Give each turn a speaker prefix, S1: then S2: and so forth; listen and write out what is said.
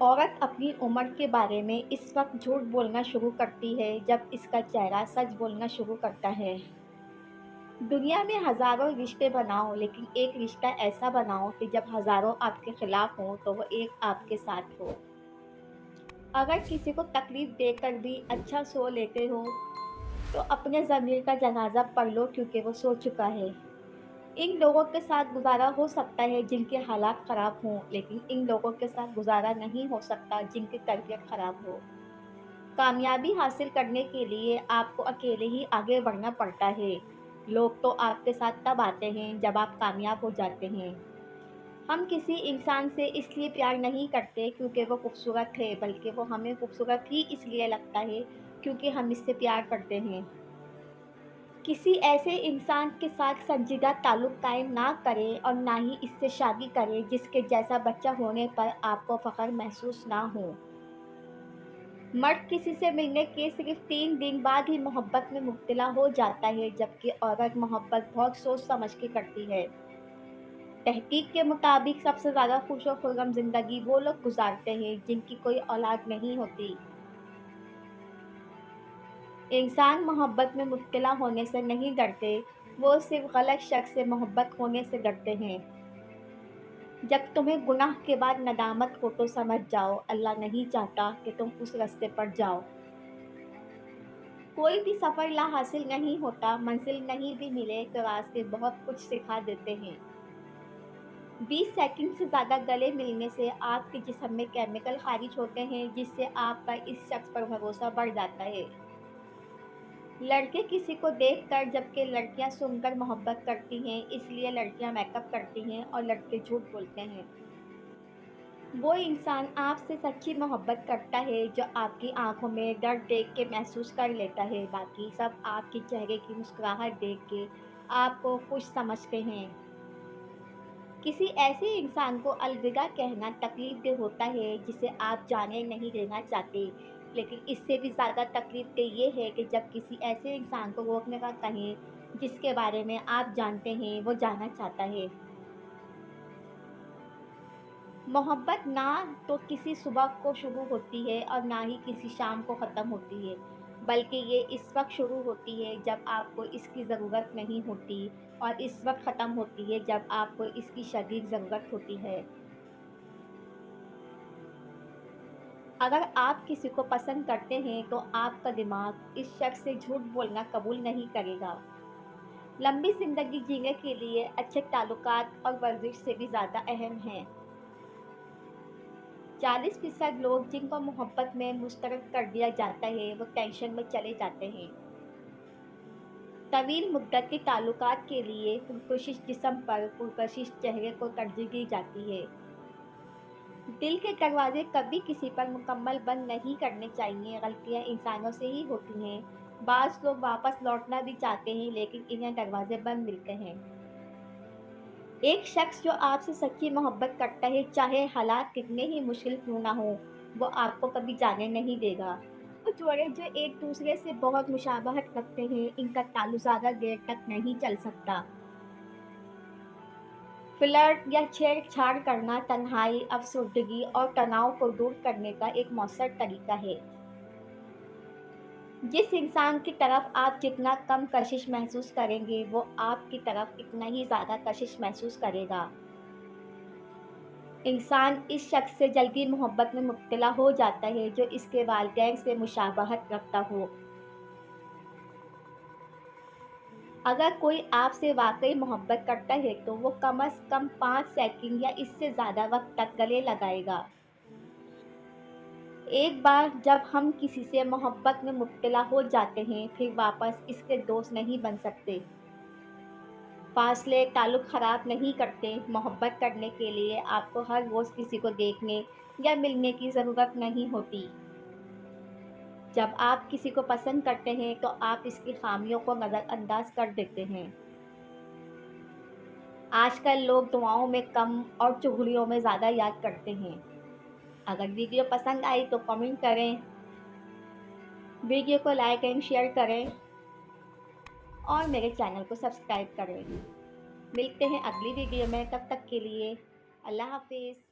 S1: औरत अपनी उम्र के बारे में इस वक्त झूठ बोलना शुरू करती है जब इसका चेहरा सच बोलना शुरू करता है। दुनिया में हज़ारों रिश्ते बनाओ, लेकिन एक रिश्ता ऐसा बनाओ कि जब हज़ारों आपके खिलाफ हों तो वो एक आपके साथ हो। अगर किसी को तकलीफ देकर भी अच्छा सो लेते हो तो अपने ज़मीर का जनाजा पढ़ लो, क्योंकि वो सो चुका है। इन लोगों के साथ गुज़ारा हो सकता है जिनके हालात ख़राब हों, लेकिन इन लोगों के साथ गुज़ारा नहीं हो सकता जिनकी तरबियत ख़राब हो। कामयाबी हासिल करने के लिए आपको अकेले ही आगे बढ़ना पड़ता है। लोग तो आपके साथ तब आते हैं जब आप कामयाब हो जाते हैं। हम किसी इंसान से इसलिए प्यार नहीं करते क्योंकि वो खूबसूरत है, बल्कि वो हमें खूबसूरत ही इसलिए लगता है क्योंकि हम इससे प्यार करते हैं। किसी ऐसे इंसान के साथ संजीदा ताल्लुक़ कायम ना करें और ना ही इससे शादी करें जिसके जैसा बच्चा होने पर आपको फ़ख्र महसूस ना हो। मर्द किसी से मिलने के सिर्फ 3 दिन बाद ही मोहब्बत में मुब्तला हो जाता है, जबकि औरत मोहब्बत बहुत सोच समझ के करती है। तहकीक के मुताबिक सबसे ज़्यादा खुश और खुर्रम ज़िंदगी वो लोग गुजारते हैं जिनकी कोई औलाद नहीं होती। इंसान मोहब्बत में मुब्तला होने से नहीं डरते, वो सिर्फ गलत शख्स से मोहब्बत होने से डरते हैं। जब तुम्हें गुनाह के बाद नदामत हो तो समझ जाओ, अल्लाह नहीं चाहता कि तुम उस रास्ते पर जाओ। कोई भी सफ़र ला हासिल नहीं होता, मंजिल नहीं भी मिले तो रास्ते बहुत कुछ सिखा देते हैं। 20 सेकंड से ज़्यादा गले मिलने से आपके जिस्म में केमिकल खारिज होते हैं, जिससे आपका इस शख्स पर भरोसा बढ़ जाता है। लड़के किसी को देखकर जबकि लड़कियां सुनकर मोहब्बत करती हैं, इसलिए लड़कियां मेकअप करती हैं और लड़के झूठ बोलते हैं। वो इंसान आपसे सच्ची मोहब्बत करता है जो आपकी आंखों में डर देख के महसूस कर लेता है, बाकी सब आपके चेहरे की मुस्कुराहट देख के आपको खुश समझते हैं। किसी ऐसे इंसान को अलविदा कहना तकलीफ दे होता है जिसे आप जाने नहीं देना चाहते, लेकिन इससे भी ज़्यादा तकलीफ दे ये है कि जब किसी ऐसे इंसान को रोकने का कहें जिसके बारे में आप जानते हैं वो जाना चाहता है। मोहब्बत ना तो किसी सुबह को शुरू होती है और ना ही किसी शाम को ख़त्म होती है, बल्कि ये इस वक्त शुरू होती है जब आपको इसकी ज़रूरत नहीं होती, और इस वक्त ख़त्म होती है जब आपको इसकी शदीद ज़रूरत होती है। अगर आप किसी को पसंद करते हैं तो आपका दिमाग इस शख्स से झूठ बोलना कबूल नहीं करेगा। लंबी ज़िंदगी जीने के लिए अच्छे ताल्लुकात और वर्जिश से भी ज़्यादा अहम हैं। 40% लोग जिनको मोहब्बत में मुस्तरद कर दिया जाता है वो टेंशन में चले जाते हैं। तवील मुद्दत के ताल्लुकात के लिए पुरकशिश जिस्म पर पुरकशिश चेहरे को तरजीह दी जाती है। दिल के दरवाजे कभी किसी पर मुकम्मल बंद नहीं करने चाहिए, गलतियाँ इंसानों से ही होती हैं। बाज़ लोग वापस लौटना भी चाहते हैं लेकिन इन्हें दरवाजे बंद मिलते हैं। एक शख्स जो आपसे सच्ची मोहब्बत करता है, चाहे हालात कितने ही मुश्किल क्यों ना हो, वो आपको कभी जाने नहीं देगा। कुछ जोड़े जो एक दूसरे से बहुत मुशाबहत रखते हैं, इनका ताल्लुक ज़्यादा देर तक नहीं चल सकता। फ्लर्ट या छेड़छाड़ करना तन्हाई, अफसुर्दगी और तनाव को दूर करने का एक मौसर तरीका है। जिस इंसान की तरफ आप जितना कम कशिश महसूस करेंगे, वो आपकी तरफ इतना ही ज़्यादा कशिश महसूस करेगा। इंसान इस शख्स से जल्दी मोहब्बत में मुब्तला हो जाता है जो इसके वालिदैन से मुशाबहत रखता हो। अगर कोई आपसे वाक़ई मोहब्बत करता है तो वो कम से कम 5 सेकंड या इससे ज़्यादा वक़्त तक गले लगाएगा। एक बार जब हम किसी से मोहब्बत में मुब्तला हो जाते हैं, फिर वापस इसके दोस्त नहीं बन सकते। फ़ासले ताल्लुक़ ख़राब नहीं करते। मोहब्बत करने के लिए आपको हर रोज़ किसी को देखने या मिलने की ज़रूरत नहीं होती। जब आप किसी को पसंद करते हैं तो आप इसकी ख़ामियों को नज़रअंदाज कर देते हैं। आजकल लोग दुआओं में कम और चुगलियों में ज़्यादा याद करते हैं। अगर वीडियो पसंद आई तो कमेंट करें, वीडियो को लाइक एंड शेयर करें और मेरे चैनल को सब्सक्राइब करें। मिलते हैं अगली वीडियो में, तब तक के लिए अल्लाह हाफ़िज़।